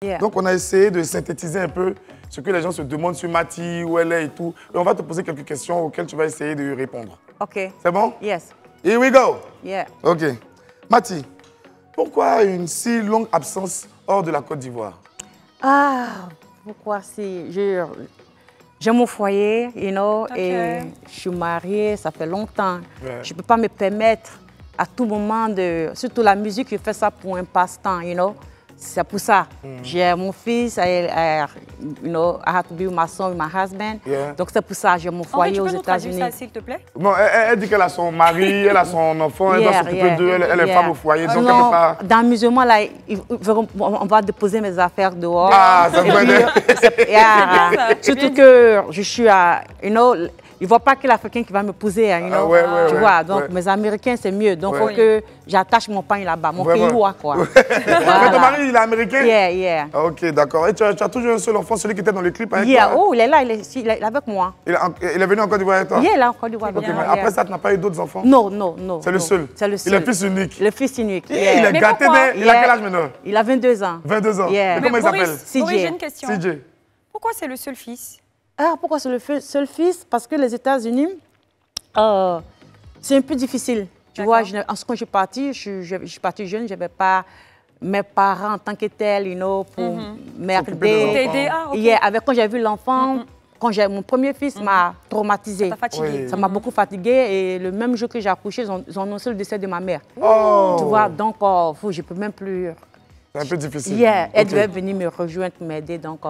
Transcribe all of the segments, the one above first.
Yeah. Donc, on a essayé de synthétiser un peu ce que les gens se demandent sur Mati, où elle est et tout. Et on va te poser quelques questions auxquelles tu vas essayer de répondre. OK. C'est bon? Yes. Here we go. Yeah. OK. Mati, pourquoi une si longue absence hors de la Côte d'Ivoire? Ah, pourquoi si j'ai mon foyer, you know, et je suis mariée, ça fait longtemps. Ouais. Je ne peux pas me permettre à tout moment de... Surtout la musique, je fais ça pour un passe-temps, you know. C'est pour ça. J'ai mon fils, you know, I have to be with my son, with my husband. Yeah. Donc c'est pour ça, j'ai mon foyer aux États-Unis. Ça, s'il te plaît? Bon, elle dit qu'elle a son mari, elle a son enfant, elle doit s'occuper d'eux, elle est femme au foyer, donc elle ne peut pas... Dans le musulman, là, on va déposer mes affaires dehors. Ah, ça me fait surtout que je suis à, you know, ils ne voient pas que l'Africain qui va me poser, you know, tu vois. Donc, mes Américains, c'est mieux. Donc, il faut que j'attache mon pain là-bas, mon kéoua, quoi. Mais ton mari, il est américain? Yeah. Ok, d'accord. Et tu as toujours un seul enfant, celui qui était dans le clip avec toi? Oh, il est là, il est avec moi. Il est venu en Côte d'Ivoire avec toi? Il est là en Côte d'Ivoire. Ok, mais après ça, tu n'as pas eu d'autres enfants? Non. C'est le seul? C'est le seul. Il est fils unique? Le fils unique. Il est gâté, il a quel âge maintenant? Il a 22 ans. 22 ans. Yeah. Et comment il s'appelle? CJ. J'ai une question. CJ. Pourquoi c'est le seul fils? Ah, pourquoi c'est le seul fils? Parce que les États-Unis, c'est un peu difficile. Tu vois, quand je suis partie, je suis partie jeune, je n'avais pas mes parents en tant que tels, you know, pour m'aider. Quand j'ai vu l'enfant, quand j'ai mon premier fils m'a traumatisée. Ça t'a fatiguée. Ça m'a beaucoup fatiguée et le même jour que j'ai accouché, ils ont annoncé le décès de ma mère. Oh. Tu vois, donc je ne peux même plus... C'est un peu difficile. Elle devait venir me rejoindre, m'aider. Donc,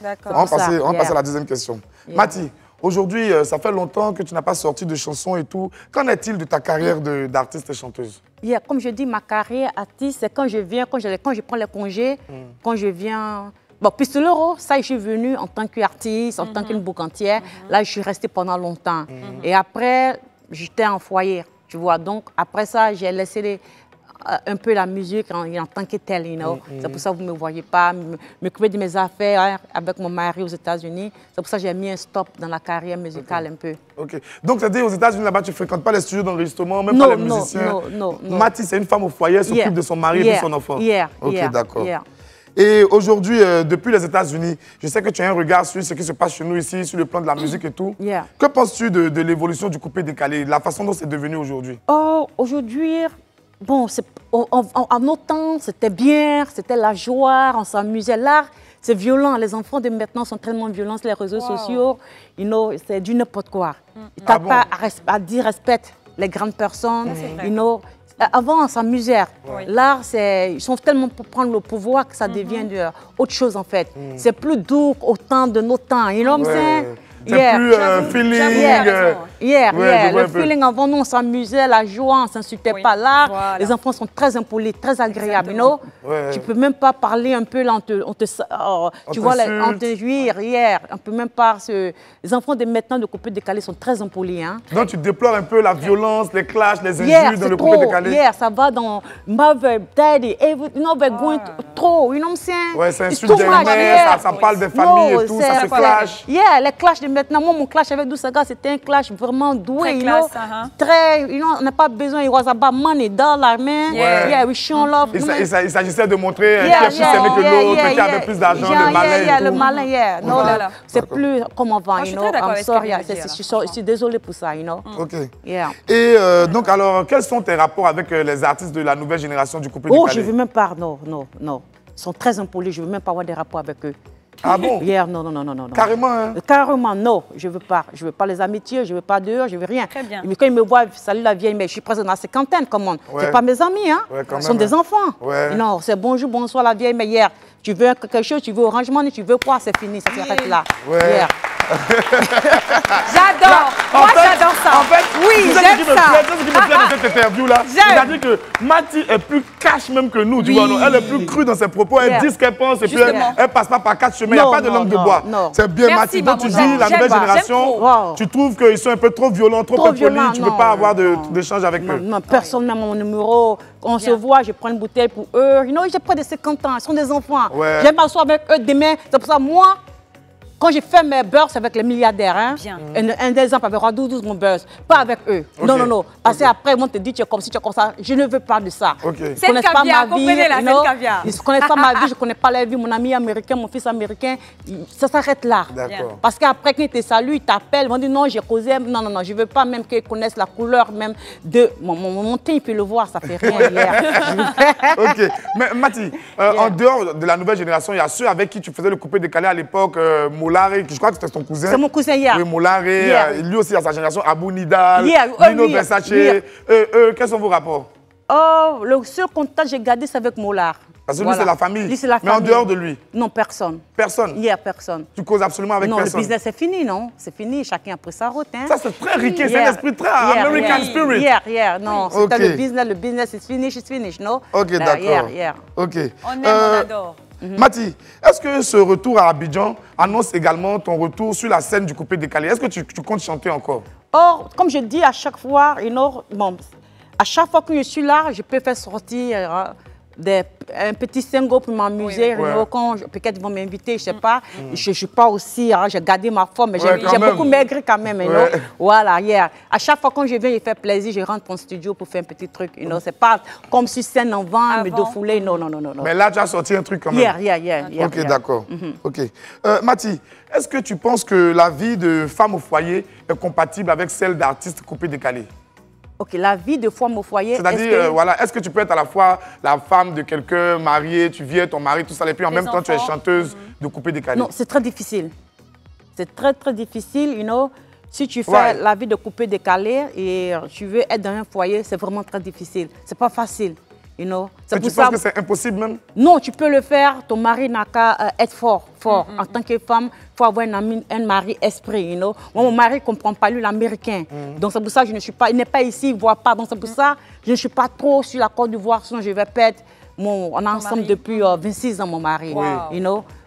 d'accord. On va passer à la deuxième question. Mati, aujourd'hui, ça fait longtemps que tu n'as pas sorti de chansons et tout. Qu'en est-il de ta carrière d'artiste et chanteuse? Comme je dis, ma carrière artiste, c'est quand je viens, quand je prends les congés, quand je viens... Bon, Pistolero, ça, je suis venue en tant qu'artiste, en tant qu'une boucantière. Là, je suis restée pendant longtemps. Et après, j'étais en foyer, tu vois. Donc, après ça, j'ai laissé un peu la musique en tant que telle, you know. C'est pour ça que vous ne me voyez pas m'occuper de mes affaires avec mon mari aux États-Unis. C'est pour ça que j'ai mis un stop dans la carrière musicale un peu. Ok. Donc, c'est-à-dire aux États-Unis, là-bas, tu ne fréquentes pas les studios d'enregistrement, même pas les musiciens? Non. Mati, c'est une femme au foyer, elle s'occupe de son mari et de son enfant? Ok, d'accord. Et aujourd'hui, depuis les États-Unis, je sais que tu as un regard sur ce qui se passe chez nous ici, sur le plan de la musique et tout. Que penses-tu de l'évolution du coupé-décalé, la façon dont c'est devenu aujourd'hui? Aujourd'hui, bon, en nos temps, c'était bien, c'était la joie, on s'amusait. L'art, c'est violent. Les enfants de maintenant sont tellement violents sur les réseaux sociaux. You know, c'est du n'importe quoi. Tu n'as pas à dire respecte les grandes personnes. You know. Avant, on s'amusait. L'art, ils sont tellement pour prendre le pouvoir que ça devient autre chose, en fait. C'est plus doux au temps de nos temps. You know what I'm saying? C'est plus feeling. Le feeling avant, nous, on s'amusait, la joie, on ne s'insultait pas. Là, les enfants sont très impolis, très agréables. You know? Tu ne peux même pas parler un peu, là, on te juire hier. On peut même pas. Les enfants de maintenant, de coupé décalé, sont très impolis. Hein? Donc, tu déplores un peu la violence, les clashs, les injures dans le coupé décalé? Ça va dans mother, daddy, you know, we're going trop. You know what I'm saying? Ouais, ça insulte des mères, ça parle des familles et tout, ça se clash. Les clashs de maintenant, moi, mon clash avec Dousaga, c'était un clash vraiment doué. On n'a pas besoin, it was about money, dollar, man. We show love. Il s'agissait de montrer qui est plus aimé que l'autre, qui avait plus d'argent, le malin. Le malin, c'est plus comme avant, you know. I'm sorry, je suis désolée pour ça, you know. Ok. Et donc, alors, quels sont tes rapports avec les artistes de la nouvelle génération du couple décalé? Je ne veux même pas, non. Ils sont très impolis, je ne veux même pas avoir des rapports avec eux. Ah bon? Non. Carrément, hein? Carrément, non. Je veux pas. Je veux pas les amitiés, je veux pas dehors, je veux rien. Très bien. Mais quand ils me voient, salut la vieille, mais je suis présente dans la cinquantaine, comment? C'est pas mes amis, hein? Ils sont des enfants. Non, c'est bonjour, bonsoir la vieille, mais hier, tu veux quelque chose, tu veux Orange Money, tu veux quoi, c'est fini, ça s'arrête là. J'adore. Moi, j'adore ça. En fait, oui, j'aime ça. C'est ce qui me plaît dans cette interview-là. C'est-à-dire que Mati est plus cash même que nous, tu vois. Elle est plus crue dans ses propos. Elle dit ce qu'elle pense et puis elle passe pas par quatre chemins. Il n'y a pas de langue de bois. C'est bien, Mati. Donc tu dis, la nouvelle génération, tu trouves qu'ils sont un peu trop violents, trop impolis. Tu ne peux pas avoir d'échange avec eux. Non, personne n'a mon numéro. On se voit, je prends une bouteille pour eux. You know, j'ai près de 50 ans. Ils sont des enfants. J'aime m'asseoir avec eux demain. C'est pour ça, moi, Quand j'ai fait mes buzz avec les milliardaires, hein, un des exemple avec Roi-12, mon buzz, pas avec eux. Okay. Non, non, non. Parce qu'après, ils vont te dire, tu es comme si, tu es comme ça. Je ne veux pas de ça. Okay. C'est le caviar, comprenez-la, c'est le caviar. Ils ne connaissent pas ma vie, je ne connais pas leur vie. Mon ami américain, mon fils américain, ça s'arrête là. Parce qu'après, quand ils te saluent, ils t'appellent, ils vont dire, non, j'ai causé. Non, non, non, je ne veux pas même qu'ils connaissent la couleur même de mon teint, ils peuvent le voir, ça fait rien hier. Ok. Mais Mati, en dehors de la nouvelle génération, il y a ceux avec qui tu faisais le coupé décalé à l'époque, Moulari, je crois que c'était ton cousin. C'est mon cousin hier. Oui, Moulari, lui aussi à sa génération, Abou Nidal, Nino Versace. Quels sont vos rapports? Oh, le seul contact que j'ai gardé, c'est avec Moulard. Parce que lui, c'est la famille. Lui, c'est la famille. Mais en dehors de lui? Non, personne. Personne? Hier, personne. Tu causes absolument avec personne? Non, le business, c'est fini, non? C'est fini, chacun a pris sa route. Hein? Ça, c'est très ricain, c'est un esprit très American spirit. Non, c'était le business is finished, non? Ok, d'accord. Ok. On aime, on adore. Mati, est-ce que ce retour à Abidjan annonce également ton retour sur la scène du coupé décalé? Est-ce que tu comptes chanter encore? Or, comme je dis à chaque fois, bon, à chaque fois que je suis là, je peux faire sortir un petit single pour m'amuser. Quand peut-être ils vont m'inviter, je ne sais pas. Je ne suis pas aussi, j'ai gardé ma forme, mais j'ai beaucoup maigri quand même. Voilà, à chaque fois quand je viens, il fait plaisir, je rentre dans le studio pour faire un petit truc. Ce n'est pas comme sur scène en vent, me défouler. Non. Mais là, tu as sorti un truc quand même. Ok, d'accord. Ok. Mati, est-ce que tu penses que la vie de femme au foyer est compatible avec celle d'artiste coupé décalé? Ok, la vie de femme au foyer. C'est-à-dire, voilà, est-ce que tu peux être à la fois la femme de quelqu'un, mariée, tu viens, ton mari, tout ça, et puis en même temps, tu es chanteuse de coupé décalé? Non, c'est très difficile. C'est très, très difficile, Si tu fais la vie de coupé décalé et tu veux être dans un foyer, c'est vraiment très difficile. C'est pas facile, Mais tu penses que c'est impossible même? Non, tu peux le faire. Ton mari n'a qu'à être fort. En tant que femme, il faut avoir un mari esprit, Moi, mon mari ne comprend pas, lui, l'américain. Donc, c'est pour ça que je ne suis pas... Il n'est pas ici, il ne voit pas. Donc, c'est pour ça que je ne suis pas trop sur la Côte d'Ivoire, sinon je vais perdre... On est ensemble depuis 26 ans, mon mari.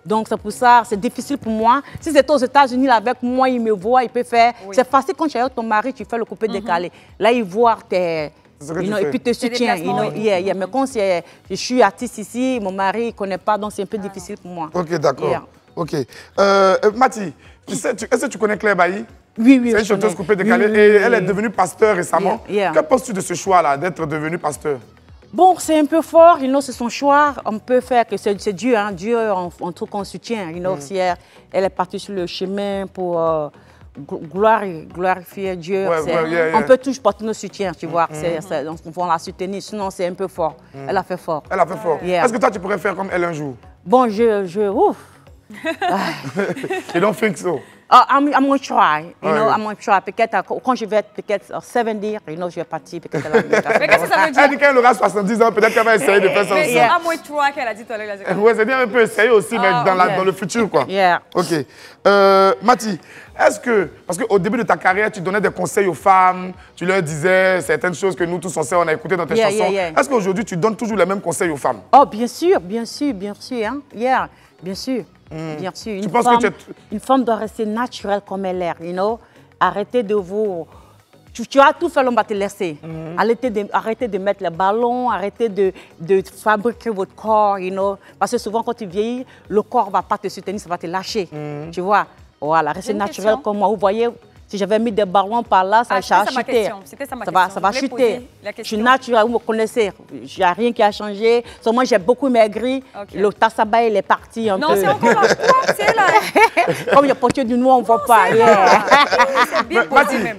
Donc, c'est pour ça, c'est difficile pour moi. Si c'était aux États-Unis avec moi, il me voit, il peut faire... C'est facile quand tu es avec ton mari, tu fais le coupé décalé. Là, il voit tes... et puis te soutient. Mais quand je suis artiste ici, mon mari ne connaît pas, donc c'est un peu difficile pour moi. Ok, d'accord. Ok. Mati, est-ce que tu connais Claire Bailly? Oui. C'est une chanteuse coupée décalée et elle est devenue pasteur récemment. Que penses-tu de ce choix-là, d'être devenue pasteur? Bon, c'est un peu fort, c'est son choix. On peut faire que c'est Dieu, Dieu, on trouve qu'on soutient. Si elle est partie sur le chemin pour... glorifier Dieu. On peut toujours porter nos soutiens, tu vois. Donc, on va la soutenir, sinon c'est un peu fort. Elle a fait fort. Elle a fait fort. Est-ce que toi, tu pourrais faire comme elle un jour? Bon, ouf. You don't think so? I'm going to try. I'm going to try. Peut-être quand je vais être 70, je vais partir peut-être à l'Amérique. Mais qu'est-ce que ça veut dire? Elle dit qu'elle aura 70 ans, peut-être qu'elle va essayer de faire ça aussi. C'est I'm going to try qu'elle a dit tout à l'heure. Oui, c'est bien un peu essayer aussi, mais dans le futur, quoi. Ok. Mati, est-ce que, parce qu'au début de ta carrière, tu donnais des conseils aux femmes, tu leur disais certaines choses que nous tous on sait, on a écouté dans tes chansons. Est-ce qu'aujourd'hui, tu donnes toujours les mêmes conseils aux femmes? Oh, bien sûr. Bien sûr. Bien sûr, une femme doit rester naturelle comme elle est, Arrêtez de vous... Tu as tout fait, l'homme va te laisser. Arrêtez de mettre les ballons, arrêtez de fabriquer votre corps, Parce que souvent, quand tu vieillis, le corps ne va pas te soutenir, ça va te lâcher, tu vois. Voilà, restez naturelle comme moi. Vous voyez, si j'avais mis des ballons par là, ça va chuter. Ça va chuter. Je suis naturelle, vous me connaissez. Il n'y a rien qui a changé. Seulement, j'ai beaucoup maigri. Le tassaba, il est parti un peu. Non, c'est encore là. C'est là. Comme il y a porté du noir, on ne voit pas. C'est bien posé même.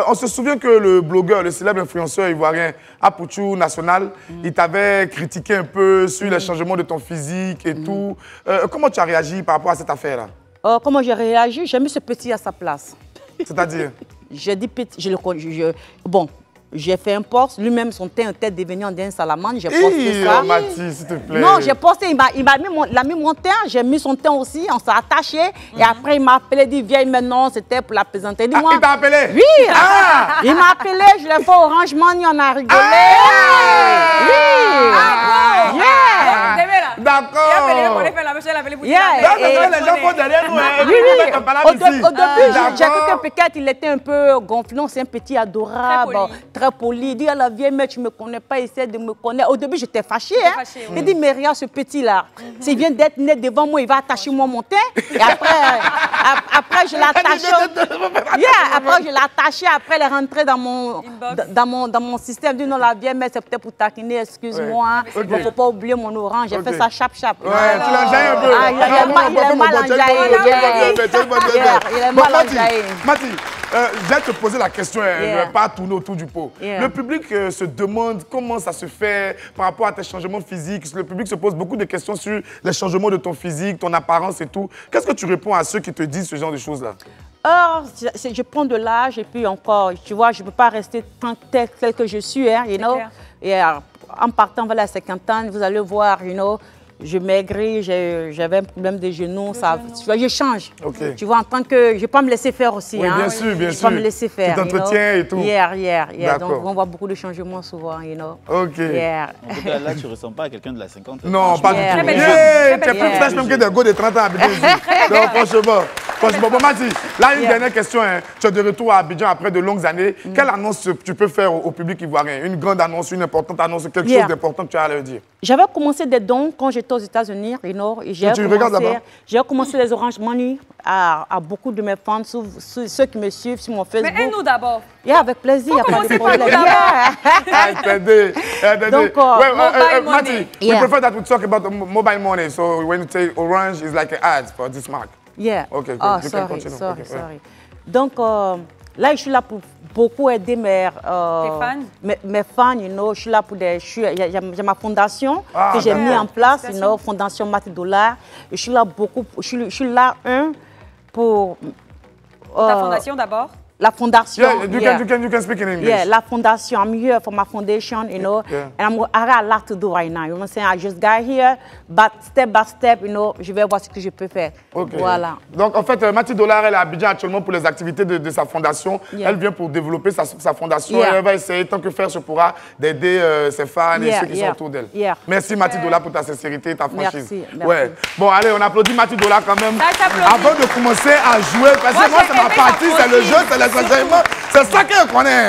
On se souvient que le blogueur, le célèbre influenceur ivoirien, Apouchou National, il t'avait critiqué un peu sur les changements de ton physique et tout. Comment tu as réagi par rapport à cette affaire-là? Comment j'ai réagi? J'ai mis ce petit à sa place. C'est-à-dire? J'ai dit petit, bon, j'ai fait un post, lui-même son teint était devenu en d'un salamandre, j'ai posté ça. Mathis, s'il te plaît. Non, j'ai posté, il a mis mon teint, j'ai mis son teint aussi, on s'est attaché. Et après, il m'a appelé, il dit, viens maintenant, c'était pour la plaisanter. Il t'a appelé? Oui. Il m'a appelé, je l'ai fait Orange Money, on a rigolé. Oui. D'accord. l'appeler pour les gens font derrière nous. Au début, j'ai cru que peut-être il était un peu gonflé. Non, c'est un petit adorable, très poli. Il dit à la vieille mère, tu ne me connais pas, essaie de me connaître. Au début, j'étais fâchée. Il dit, mais regarde ce petit-là. S'il vient d'être né devant moi, il va attacher moi mon teint. Et après je l'attache. Après, je l'ai attaché. Après, elle est rentrée dans mon système. Elle dit, non, la vieille mère, c'est peut-être pour taquiner, excuse-moi. Il ne faut pas oublier mon orange. J'ai fait ça chap-chap. Ouais, tu l'enjailles un peu. Il est mal enjaillé. Mati, je vais te poser la question, ne va pas tourner autour du pot. Le public se demande comment ça se fait par rapport à tes changements physiques. Le public se pose beaucoup de questions sur les changements de ton physique, ton apparence et tout. Qu'est-ce que tu réponds à ceux qui te disent ce genre de choses-là? Je prends de l'âge et puis encore, tu vois, je ne peux pas rester tel que je suis, hein, you know. Et en partant vers la 50 ans, vous allez voir, you know, je maigris, j'avais un problème de genoux, tu vois, je change. Tu vois, en tant que, je ne vais pas me laisser faire aussi. Oui, bien sûr, bien sûr. Je ne vais pas me laisser faire. Tu t'entretiens et tout. Donc, on voit beaucoup de changements souvent, you know. En tout cas, là, tu ne ressembles pas à quelqu'un de la 50. Non, pas du tout. Tu es plus fraîche même que des gars de 30 ans à Abidjan. Donc, franchement, bon, Mati, là, une dernière question. Tu es de retour à Abidjan après de longues années. Quelle annonce tu peux faire au public ivoirien? Une grande annonce, une importante annonce, quelque chose d'important que tu as à leur dire? J'avais commencé des dons quand j'étais aux États-Unis, you know, et j'ai commencé les Orange Money à beaucoup de mes fans, ceux qui me suivent sur mon Facebook. Mais aide-nous d'abord. Avec plaisir, il n'y a pas de problème. Donc, Mati, we prefer that we talk about mobile money. So when you say Orange, it's like an ad for this mark. Okay, good. Sorry. Donc, là, je suis là pour beaucoup aider mes fans, you know. Je suis là pour j'ai ma fondation que j'ai mis en place, you know, Fondation Mati Dollar. Je suis là je suis là pour... Ta fondation d'abord? La fondation. You can speak in English. La fondation. I'm here for my foundation, you know. And I got a lot to do right now. You know what I'm saying? I just got here, but step by step, you know, je vais voir ce que je peux faire. Voilà. Donc, en fait, Mati Dollar, elle est à Abidjan actuellement pour les activités de sa fondation. Elle vient pour développer sa fondation. Elle va essayer, tant que faire se pourra, d'aider ses fans et ceux qui sont autour d'elle. Merci, Mati Dollar, pour ta sincérité et ta franchise. Merci. Bon, allez, on applaudit Mati Dollar quand même. Avant de commencer à jouer, parce que moi, c'est ma partie, c'est le jeu, c'est l'enseignement. C'est ça qu'on connaît.